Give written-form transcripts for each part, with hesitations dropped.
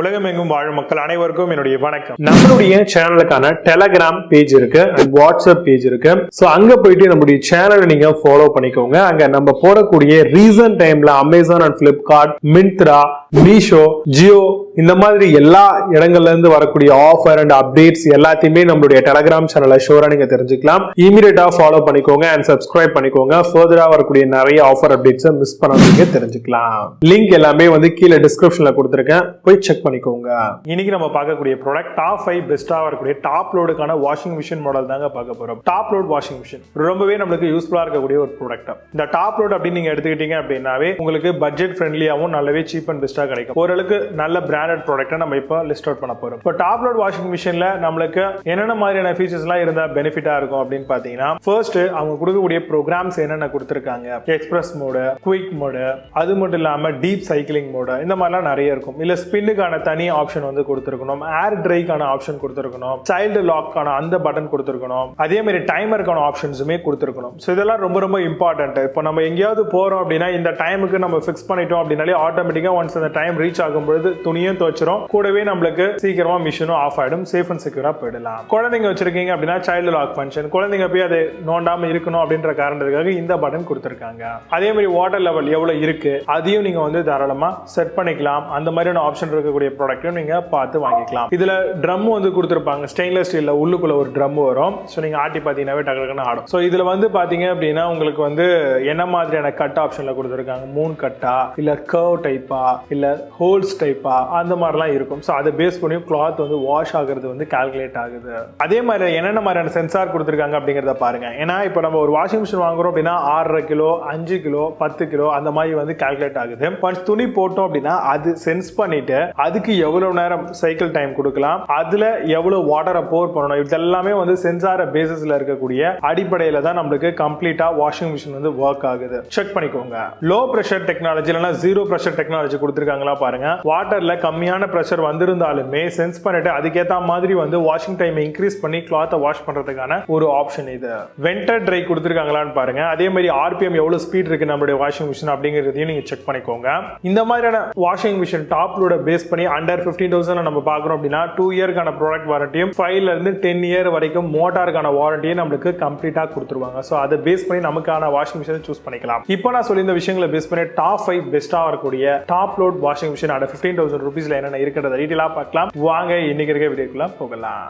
உலகமெங்கும் வாழும் மக்கள் அனைவருக்கும் என்னுடைய வணக்கம். நம்மளுடைய சேனலுக்கான டெலகிராம் பேஜ் இருக்கு அண்ட் வாட்ஸ்அப் பேஜ் இருக்கு. சோ அங்க போயிட்டு நம்மளுடைய சேனலை நீங்க ஃபாலோ பண்ணிக்கோங்க. அங்க நம்ம போடக்கூடிய ரீசன்ட் டைம்ல Amazon and Flipkart, Myntra, Meesho, Jio இந்த மாதிரி எல்லா இடங்கள்ல இருந்து வரக்கூடிய ஆஃபர் அண்ட் அப்டேட்ஸ் எல்லாத்தையுமே நம்மளுடைய டெலகிராம் சேனல்ல ஷோரா நீங்க தெரிஞ்சுக்கலாம். இமீடியட்டா ஃபாலோ பண்ணிக்கோங்க அண்ட் சப்ஸ்கிரைப் பண்ணிக்கோங்க. ஃபர்தரா வரக்கூடிய நிறைய ஆஃபர் அப்டேட்ஸ் மிஸ் பண்ணாதீங்க, தெரிஞ்சுக்கலாம். லிங்க் எல்லாமே கீழே டிஸ்கிரிப்ஷன்ல கொடுத்திருக்கேன், போய் செக் பண்ணிக்கோங்க. இன்னைக்கு நம்ம பார்க்கக்கூடிய ப்ராடக்ட் டாப் 5 பெஸ்டா வரக்கூடிய டாப் லோடுக்கான வாஷிங் மிஷின் மாடல் தாங்க பார்க்க போறோம். டாப் லோட் வாஷிங் மிஷின் ரொம்பவே நமக்கு யூஸ்ஃபுல்லா இருக்கக்கூடிய ஒரு ப்ராடக்ட். இந்த டாப் லோட் அப்படின்னு நீங்க எடுத்துக்கிட்டீங்க அப்படின்னாவே உங்களுக்கு பட்ஜெட் ஃப்ரெண்ட்லியாவும் நல்லாவே சீப் அண்ட் பெஸ்டா கிடைக்கும். ஓரளவுக்கு நல்ல பிராண்டட் ப்ராடக்ட்டை நம்ம இப்போ லிஸ்ட் அவுட் பண்ண போறோம். இப்போ டாப் லோட் வாஷிங் மிஷின்ல நம்மளுக்கு என்னென்ன மாதிரியான ஃபீச்சர்ஸ் எல்லாம் இருந்தா பெனிஃபிட்டா இருக்கும் அப்படின்னு பாத்தீங்கன்னா, ஃபர்ஸ்ட் அவங்க கொடுக்கக்கூடிய ப்ரோக்ராம்ஸ் என்னென்ன கொடுத்திருக்காங்க. எக்ஸ்பிரஸ் மோடு, குயிக் மோடு, அது மட்டும் இல்லாம டீப் சைக்கிளிங் மோடு, இந்த மாதிரிலாம் நிறைய இருக்கும். இல்ல ஸ்பின்னுக்கான தனி ஆப்ஷன் கொடுத்திருக்கணும், ஏர் ட்ரைக்கான ஆப்ஷன் கொடுத்திருக்கணும், சைல்டு லாக்கான அந்த பட்டன் கொடுத்திருக்கணும், அதே மாதிரி டைமருக்கான ஆப்ஷன்ஸுமே கொடுத்திருக்கணும். ஸோ இதெல்லாம் ரொம்ப ரொம்ப இம்பார்ட்டன்ட். இப்போ நம்ம எங்கேயாவது போறோம் அப்படின்னா இந்த டைமுக்கு நம்ம ஃபிக்ஸ் பண்ணிட்டோம் அப்படின்னாலே ஆட்டோமேட்டிக்கா ஒன்ஸ் அந்த டைம் ரீச் ஆகும்போது துணியும் துவச்சிரும், கூடவே நம்மளுக்கு சீக்கிரமா மிஷினும் ஆஃப் ஆயிடும், சேஃப் அண்ட் செக்யூரா போயிடலாம். குழந்தைங்க வச்சிருக்கீங்க அப்படின்னா சைல்டு லாக் ஃபங்க்ஷன், குழந்தைங்க போய் அதை நோண்டாம இருக்கணும் அப்படின்ற காரணத்துக்காக இந்த பட்டன் கொடுத்திருக்காங்க. அதே மாதிரி வாட்டர் லெவல் எவ்வளவு இருக்கு அதையும் நீங்க தாராளமா செட் பண்ணிக்கலாம். அந்த மாதிரியான ஆப்ஷன் இருக்கக்கூடிய ப்ராடக்ட்டும் நீங்க பார்த்து வாங்கிக்கலாம். இதுல ட்ரம் கொடுத்திருப்பாங்க, ஸ்டெயின்லெஸ் ஸ்டீல்ல உள்ளுக்குள்ள ஒரு ட்ரம் வரும். ஸோ நீங்க ஆட்டி பார்த்தீங்கன்னாவே டக்குன்னு ஆடும். ஸோ இதுல பாத்தீங்க அப்படின்னா உங்களுக்கு என்ன மாதிரியான கட் ஆப்ஷன்ல கொடுத்திருக்காங்க, மூன் கட்டா இல்ல கர்வ் டைப்பா இல்ல ஹோல்ஸ் டைப்பா அந்த மாதிரிலாம் இருக்கும். ஸோ அதை பேஸ் பண்ணி கிளாத் வாஷ் ஆகுறது கால்குலேட் ஆகுது. அதே மாதிரி என்னென்ன மாதிரியான சென்சார் கொடுத்திருக்காங்க அப்படிங்கறத பாருங்க. ஏன்னா இப்போ நம்ம ஒரு வாஷிங் மிஷின் வாங்குறோம் அப்படின்னா 6.5 கிலோ, 5 கிலோ, 10 கிலோ அந்த மாதிரி கால்குலேட் ஆகுது. துணி போட்டோம் அப்படின்னா அது சென்ஸ் பண்ணிட்டு அதுக்கு எவ்வளவு நேரம் சைக்கிள் டைம் கொடுக்கலாம், அதுல எவ்வளவு வாட்டரை போர் பண்ணணும், இதெல்லாமே சென்சார் பேசிஸ்ல இருக்கக்கூடிய அடிப்படையில தான் நம்மளுக்கு கம்ப்ளீட்டா வாஷிங் மிஷின் ஒர்க் ஆகுது. செக் பண்ணிக்கோங்க. லோ பிரஷர் டெக்னாலஜி இல்லனா ஜீரோ பிரஷர் டெக்னாலஜி கொடுத்திருக்காங்களா பாருங்க. வாட்டர்ல கம்மியான பிரஷர் வந்திருந்தாலுமே சென்ஸ் பண்ணிட்டு அதுக்கேத்த மாதிரி வாஷிங் டைம் இன்க்ரீஸ் பண்ணி கிளாத்தை வாஷ் பண்றதுக்கான ஒரு ஆப்ஷன் இது. வென்டர் ட்ரை கொடுத்திருக்காங்களான்னு பாருங்க. அதே மாதிரி ஆர்பிஎம் எவ்வளவு ஸ்பீட் இருக்கு நம்மளுடைய வாஷிங் மிஷின் அப்படிங்கறதையும் நீங்க செக் பண்ணிக்கோங்க. இந்த மாதிரியான வாஷிங் மிஷின் டாப் லோட பேஸ் பண்ணி அண்டர் 15,000 நம்ம பார்க்கறோம் அப்படின்னா 2 இயர்க்கான ப்ராடக்ட் வாரண்டியும் 5ல இருந்து 10 இயர் வரைக்கும் மோட்டாருக்கான வாரண்டியும் நம்மளுக்கு கம்ப்ளீட்டா கொடுத்துருவாங்க. ஸோ அதை பேஸ் பண்ணி நமக்கான வாஷிங் மிஷின் சூஸ் பண்ணிக்கலாம். இப்போ நான் சொல்லி இந்த விஷயங்களை பேஸ் பண்ணி டாப் 5 பெஸ்டா வரக்கூடிய top load washing machine under 15,000 ரூபீஸ்ல என்னென்ன இருக்கிறத டீடைலா பார்க்கலாம். வாங்க இன்னைக்கு இருக்க வீடியோக்குள்ள போகலாம்.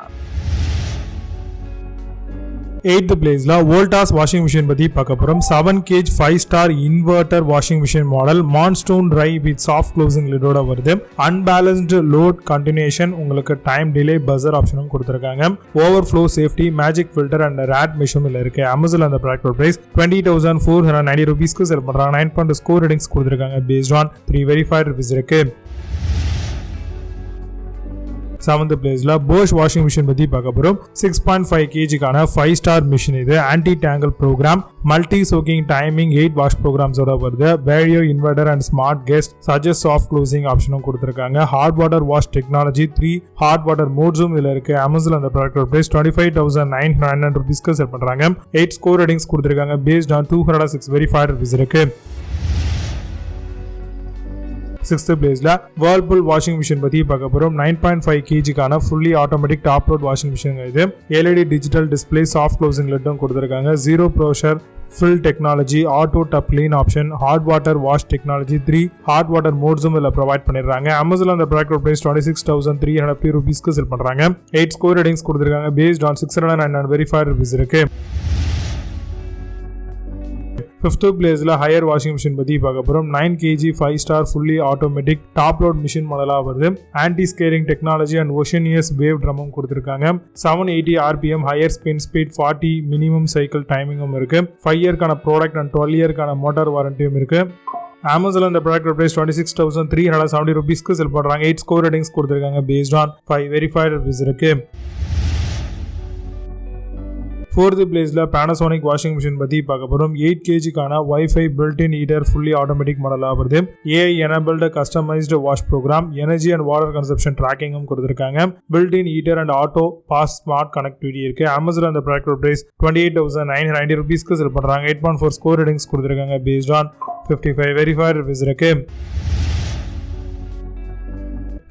8th பிளேஸ்ல வோல்டாஸ் வாஷிங் மிஷின் பத்தி பார்க்க போறோம். 7 kg 5-star inverter washing machine model, மான்ஸ்டோன் ட்ரை வித் சாஃப்ட் க்ளோசிங் லிடோட வருது. அன்பேலன்ஸ்டு லோட் கண்டினியூஷன், உங்களுக்கு டைம் டிலே பஸர் ஆப்ஷனும் கொடுத்திருக்காங்க. Overflow safety, magic filter and rat mesh இருக்கு. அமேசான் அந்த ப்ராடக்ட் பிரைஸ் 20,490 ரூபீஸ்க்கு செல் பண்றாங்க. 9.2 ஸ்கோர் ரேட்டிங்ஸ் கொடுத்திருக்காங்க. பேஸ்ட் ஆன் 3 வெரிஃபைட் ரிவ்யூஸ் இருக்கு. 7th பிளேஸ்ல போஷ் வாஷிங் மிஷின் பத்தி பார்க்க போறோம். 6.5 kg 5-star மிஷின் இது. Anti tangle program, multi soaking timing, 8 wash ப்ரோக்ராம்ஸோட வருது. வேரியோ இன்வெர்டர் அண்ட் ஸ்மார்ட் கெஸ்ட், சஜஸ்ட் சாஃப்ட் க்ளோசிங் ஆப்ஷனும் கொடுத்திருக்காங்க. Hot water wash technology, 3 hot water மோட்ஸும் இதுல இருக்கு. அமேசான் அந்த ப்ராடக்ட் பிரைஸ் 25,900 ரூபீஸ்க்கு செல் பண்றாங்க. 8 ஸ்கோர் ரேட்டிங்ஸ் கொடுத்திருக்காங்க. பேஸ்ட் ஆன் 206 வெரிஃபைட் ரிவ்யூஸ் இருக்கு. 6th பிளேஸ்ல வேர்ல்பூல் வாஷிங் மிஷின் பத்தி பார்க்க போறோம். 9.5 kg fully automatic top load washing machine இது. LED digital display, soft closing லிட்டும் கொடுத்திருக்காங்க. Zero pressure fill technology, auto tub clean option, hot water wash technology, 3 hot water மோட்ஸும் இதுல ப்ரொவைட் பண்ணிடுறாங்க. அமேசான் அந்த ப்ராடக்ட் பிரைஸ் 26,350 ரூபீஸ்க்கு செல் பண்றாங்க. 8 score ratings கொடுத்திருக்காங்க. Based on 609 verified reviews இருக்கு. 5th பிளேஸ்ல ஹையர் வாஷிங் மிஷின் பத்தி பார்க்க போறோம். 9 kg 5-star fully automatic top load machine மாடலா வருது. ஆன்டி ஸ்கேரிங் டெக்னாலஜி அண்ட் ஓஷனியஸ் வேவ் ட்ரமும் கொடுத்திருக்காங்க. 780 RPM, higher spin speed, 40 minimum cycle டைமிங்கும் இருக்கு. 5 இயர்க்கான ப்ராடக்ட் அண்ட் 12 இயர்க்கான மோட்டார் வாரண்டியும் இருக்கு. அமேசான் இந்த ப்ராடக்ட் பிரைஸ் 26,370 ரூபீஸ்க்கு செல் பண்றாங்க. 8 ஸ்கோர் ரேட்டிங்ஸ் கொடுத்திருக்காங்க. பேஸ்ட் ஆன் 5 வெரிஃபைட் ரிவ்யூஸ் இருக்கு. 4th பிளேஸ்ல Panasonic வாஷிங் மிஷின் பத்தி பார்க்க போறோம். 8 kg wifi built in heater fully automatic மாடலா வருது. AI enabled customised wash program, energy and water consumption ட்ராக்கிங்கும் கொடுத்திருக்காங்க. பில்ட்-இன் ஹீட்டர் அண்ட் ஆட்டோ பாஸ் ஸ்மார்ட் கனெக்டிவிட்டி இருக்கு. அமேசான் அந்த ப்ராடக்ட் பிரைஸ் 28,990 ரூபீஸ்க்கு செல் பண்றாங்க. 8.4 ஸ்கோர் ரேட்டிங்ஸ் கொடுத்திருக்காங்க. பேஸ்ட் ஆன் 55 வெரிஃபைட் ரிவ்யூஸ் இருக்கு.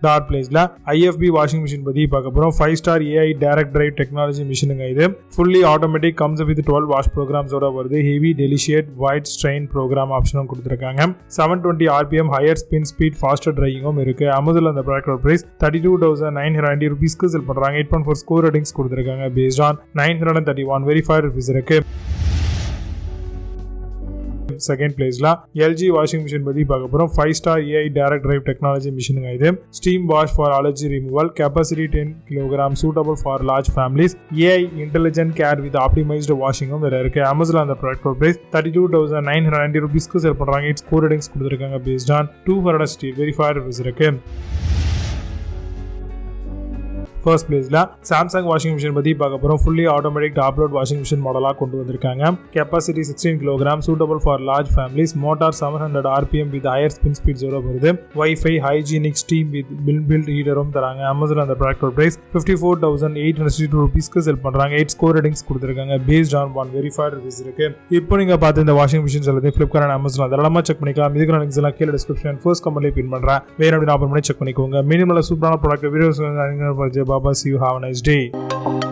டாட் பிளேஸ்ல IFB வாஷிங் மிஷின் பத்தி பார்க்க போறோம். 5-star AI direct drive technology மிஷினுங்க இது. Fully automatic, comes with 12 wash ப்ரோக்ராம்ஸோட வருது. Heavy delicate white strain program ஆப்ஷனும் கொடுத்துருக்காங்க. 720 RPM higher spin speed faster ட்ரையிங்கும் இருக்கு. அமேசான்ல அந்த ப்ராடக்ட் பிரைஸ் 32,990 ரூபீஸ்க்கு செல் பண்றாங்க. 8.4 ஸ்கோர் ரேட்டிங்ஸ் கொடுத்துருக்காங்க. பேஸ்ட் ஆன் 931 வெரிஃபைட் ரிவ்யூஸ் இருக்கு. செகண்ட் பிளேஸ்ல LG வாஷிங் மிஷின் பத்தி பார்க்க போறோம். 5-star AI direct drive technology மிஷினுங்க இது. Steam wash for allergy removal, capacity 10 kg, suitable for large families, AI intelligent care with optimised வாஷிங்கும் வேற இருக்கு. அமேசான்ல அந்த ப்ராடக்ட் பிரைஸ் 32,990 ரூபீஸ்க்கு செல் பண்றாங்க. 8 ஸ்கோர் ரேட்டிங்ஸ் கொடுத்துருக்காங்க. பேஸ்ட் ஆன் 260 வெரிஃபைட் ரிவ்யூஸ் இருக்கு. ஃபர்ஸ்ட் பிளேஸ்ல சாம்சங் வாஷிங் மிஷின் பத்தி பார்க்க போறோம். Fully automatic top load washing machine மாடலா கொண்டு வந்திருக்காங்க. Capacity 16 kg, suitable for large families, motor 700 RPM with higher spin ஸ்பீட்ஸோட வருது. Wifi, hygienic, steam with built ஹீட்டரும் தராங்க. அமேசான் அந்த ப்ராடக்ட் பிரைஸ் 54,862 ரூபீஸ்க்கு செல் பண்றாங்க. 8 ஸ்கோர் ரேட்டிங்ஸ் கொடுத்துருக்காங்க. பேஸ்ட் ஆன் 1 வெரிஃபைட் ரிவ்யூஸ் இருக்கு. இப்போ நீங்க பார்த்த இந்த வாஷிங் மிஷின்ஸ் எல்லாத்தையும் ஃபிளிப்கார்ட் அண்ட் அமேசான் தாராளமா செக் பண்ணிக்கலாம். இதுக்கு லிங்க்ஸ் எல்லாம் கீழே டிஸ்கிரிப்ஷன் ஃபர்ஸ்ட் கமெண்ட்ல பின் பண்றேன். வேற அப்படி நான் செக் பண்ணிக்கோங்க. மினிமம் சூப்பரான product videos. Baba, see you. Have a nice day.